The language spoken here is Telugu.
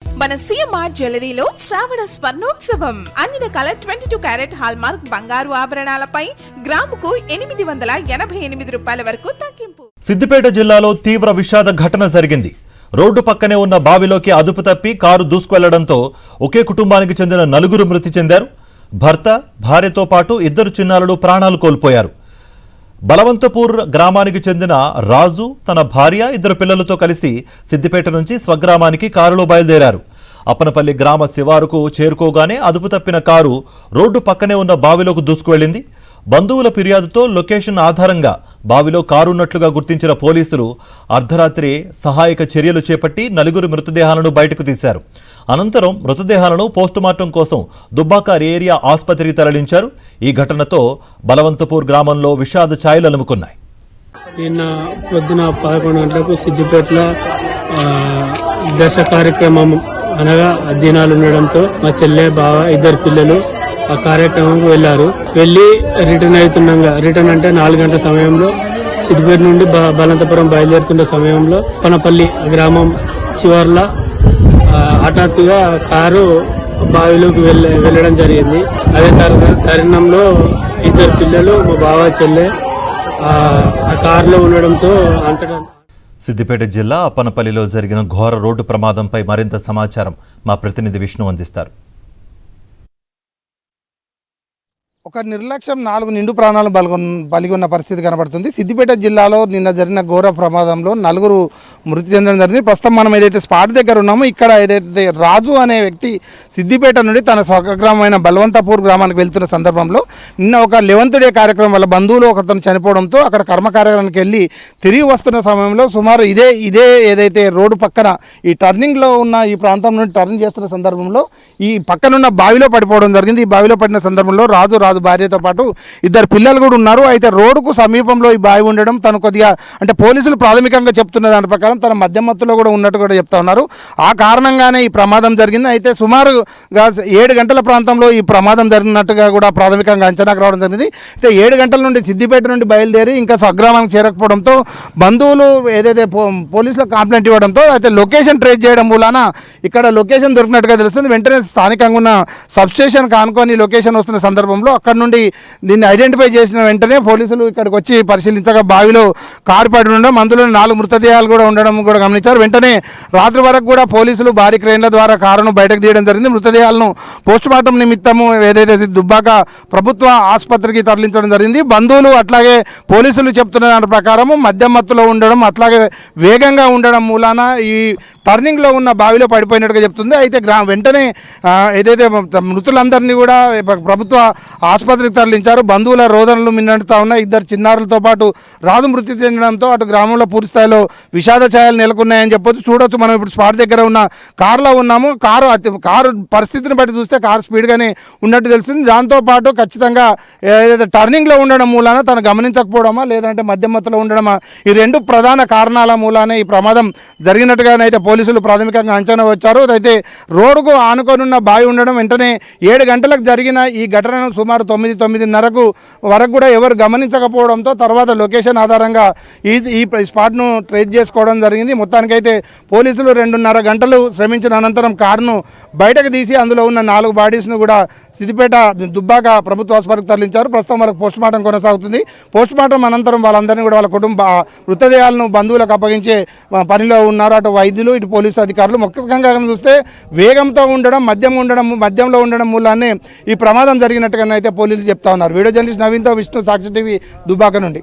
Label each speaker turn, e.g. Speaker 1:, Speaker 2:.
Speaker 1: మన సిఎంఆర్ జ్యువెలరీలో శ్రావణ స్వర్ణోత్సవం అన్ని రకాల 22 క్యారెట్ హాల్మార్క్ బంగారు ఆభరణాలపై గ్రాముకు 888 రూపాయల వరకు తగ్గింపు.
Speaker 2: సిద్దిపేట జిల్లాలో తీవ్ర విషాద ఘటన జరిగింది. రోడ్డు పక్కనే ఉన్న బావిలోకి అదుపు తప్పి కారు దూసుకెళ్లడంతో ఒకే కుటుంబానికి చెందిన 4 మృతి చెందారు. భర్త, భార్యతో పాటు 2 చిన్నారులు ప్రాణాలు కోల్పోయారు. బలవంతపూర్ గ్రామానికి చెందిన రాజు తన భార్య 2 పిల్లలతో కలిసి సిద్దిపేట నుంచి స్వగ్రామానికి కారులో బయలుదేరారు. అప్పనపల్లి గ్రామ శివారుకు చేరుకోగానే అదుపు తప్పిన కారు రోడ్డు పక్కనే ఉన్న బావిలోకి దూసుకువెళ్లింది. బంధువుల ఫిర్యాదుతో లొకేషన్ ఆధారంగా బావిలో కారు ఉన్నట్లుగా గుర్తించిన పోలీసులు అర్ధరాత్రి సహాయక చర్యలు చేపట్టి 4 మృతదేహాలను బయటకు తీశారు. అనంతరం మృతదేహాలను పోస్టుమార్టం కోసం దుబ్బాక ఏరియా ఆసుపత్రికి తరలించారు. ఈ ఘటనతో బలవంతపూర్ గ్రామంలో విషాద ఛాయలు అలుముకున్నాయి.
Speaker 3: నిన్న పొద్దున 11 గంటలకు సిద్దిపేటలో దశ కార్యక్రమం అనగా దినాలు ఉండడంతో మా చెల్లె, బావ, 2 పిల్లలు ఆ కార్యక్రమంకు వెళ్లారు. వెళ్లి రిటర్న్ అంటే 4 గంటల సమయంలో సిద్దిపేట నుండి బలంతపురం బయలుదేరుతున్న సమయంలో పనపల్లి గ్రామం చివర్ల హఠాత్తుగా కారు బావిలోకి వెళ్ళడం జరిగింది. అదే తరుణంలో 2 పిల్లలు, మా బావ, చెల్లె ఆ కారులో ఉండడంతో అంతటా.
Speaker 2: సిద్దిపేట జిల్లా అప్పనపల్లిలో జరిగిన ఘోర రోడ్డు ప్రమాదంపై మరింత సమాచారం మా ప్రతినిధి విష్ణు అందిస్తారు.
Speaker 4: ఒక నిర్లక్ష్యం 4 నిండు ప్రాణాలు బలిగొన్న పరిస్థితి కనబడుతుంది. సిద్దిపేట జిల్లాలో నిన్న జరిగిన ఘోర ప్రమాదంలో 4 మృతి చెందడం జరిగింది. ప్రస్తుతం మనం ఏదైతే స్పాట్ దగ్గర ఉన్నామో ఇక్కడ ఏదైతే రాజు అనే వ్యక్తి సిద్దిపేట నుండి తన స్వగ్రామమైన బలవంతపూర్ గ్రామానికి వెళ్తున్న సందర్భంలో నిన్న ఒక 11th డే కార్యక్రమం వల్ల బంధువులు ఒకతను చనిపోవడంతో అక్కడ కర్మకార్యానికి వెళ్ళి తిరిగి వస్తున్న సమయంలో సుమారు ఇదే ఏదైతే రోడ్డు పక్కన ఈ టర్నింగ్లో ఉన్న ఈ ప్రాంతం నుండి టర్నింగ్ చేస్తున్న సందర్భంలో ఈ పక్కనున్న బావిలో పడిపోవడం జరిగింది. ఈ బావిలో పడిన సందర్భంలో రాజు భార్యతో పాటు 2 పిల్లలు కూడా ఉన్నారు. అయితే రోడ్డుకు సమీపంలో ఈ బావి ఉండడం తను కొద్దిగా అంటే పోలీసులు ప్రాథమికంగా చెప్తున్న దాని ప్రకారం తన మధ్యమత్తులో కూడా ఉన్నట్టు కూడా చెప్తా ఉన్నారు. ఆ కారణంగానే ఈ ప్రమాదం జరిగింది. అయితే సుమారుగా 7 గంటల ప్రాంతంలో ఈ ప్రమాదం జరిగినట్టుగా కూడా ప్రాథమికంగా అంచనాకు రావడం జరిగింది. అయితే 7 గంటల నుండి సిద్దిపేట నుండి బయలుదేరి ఇంకా స్వగ్రామానికి చేరకపోవడంతో బంధువులు ఏదైతే పోలీసులకు కంప్లైంట్ ఇవ్వడంతో అయితే లొకేషన్ ట్రేస్ చేయడం మూలాన ఇక్కడ లొకేషన్ దొరికినట్టుగా తెలుస్తుంది. వెంటనే స్థానికంగా ఉన్న సబ్స్టేషన్ కానుకొని లొకేషన్ వస్తున్న సందర్భంలో అక్కడ నుండి దీన్ని ఐడెంటిఫై చేసిన వెంటనే పోలీసులు ఇక్కడికి వచ్చి పరిశీలించగా బావిలో కారు పడి ఉండడం, అందులో 4 మృతదేహాలు కూడా ఉండడం కూడా గమనించారు. వెంటనే రాత్రి వరకు కూడా పోలీసులు భారీ క్రేన్ల ద్వారా కారును బయటకు తీయడం జరిగింది. మృతదేహాలను పోస్టుమార్టం నిమిత్తము ఏదైతే దుబ్బాక ప్రభుత్వ ఆసుపత్రికి తరలించడం జరిగింది. బంధువులు అట్లాగే పోలీసులు చెప్తున్న దాని ప్రకారము మద్యం మత్తులో ఉండడం అట్లాగే వేగంగా ఉండడం మూలాన ఈ టర్నింగ్లో ఉన్న బావిలో పడిపోయినట్టుగా చెప్తుంది. అయితే వెంటనే ఏదైతే మృతులందరినీ కూడా ప్రభుత్వ ఆసుపత్రికి తరలించారు. బంధువుల రోదనలు మిన్నడుతూ ఉన్నాయి. 2 చిన్నారులతో పాటు రాజు మృతి చెందడంతో అటు గ్రామంలో పూర్తి స్థాయిలో విషాద ఛాయలు నెలకొన్నాయని చెప్పొచ్చు. చూడొచ్చు, మనం ఇప్పుడు స్పాట్ దగ్గర ఉన్న కారులో ఉన్నాము. కారు పరిస్థితిని బట్టి చూస్తే కారు స్పీడ్గానే ఉన్నట్టు తెలుస్తుంది. దాంతోపాటు ఖచ్చితంగా ఏదైతే టర్నింగ్లో ఉండడం మూలాన తను గమనించకపోవడమా లేదంటే మధ్యమత్తులో ఉండడమా, ఈ 2 ప్రధాన కారణాల మూలానే ఈ ప్రమాదం జరిగినట్టుగానైతే పోలీసులు ప్రాథమికంగా అంచనా వచ్చారు. అయితే రోడ్డుకు ఆనుకొనున్న బావి ఉండడం వెంటనే 7 గంటలకు జరిగిన ఈ ఘటనను సుమారు 9-9:30 వరకు కూడా ఎవరు గమనించకపోవడంతో తర్వాత లొకేషన్ ఆధారంగా ఈ స్పాట్ను ట్రేస్ చేసుకోవడం జరిగింది. మొత్తానికైతే పోలీసులు 2.5 గంటలు శ్రమించిన అనంతరం కారును బయటకు తీసి అందులో ఉన్న 4 బాడీస్ను కూడా సిద్దిపేట దుబ్బాక ప్రభుత్వ ఆసుపత్రికి తరలించారు. ప్రస్తుతం వాళ్ళకి పోస్టుమార్టం కొనసాగుతుంది. పోస్టుమార్టం అనంతరం వాళ్ళందరినీ కూడా వాళ్ళ కుటుంబ మృతదేహాలను బంధువులకు అప్పగించే పనిలో ఉన్నారు. అటు వైద్యులు, ఇటు పోలీసు అధికారులు. ముఖ్యంగా చూస్తే వేగంతో ఉండడం, మద్యంలో ఉండడం మూలానే ఈ ప్రమాదం జరిగినట్టుగా అయితే పోలీసులు చెప్తా ఉన్నారు. వీడియో జర్నలిస్ట్ నవీన్తో విష్ణు, సాక్షి టీవీ, దుబ్బాక నుండి.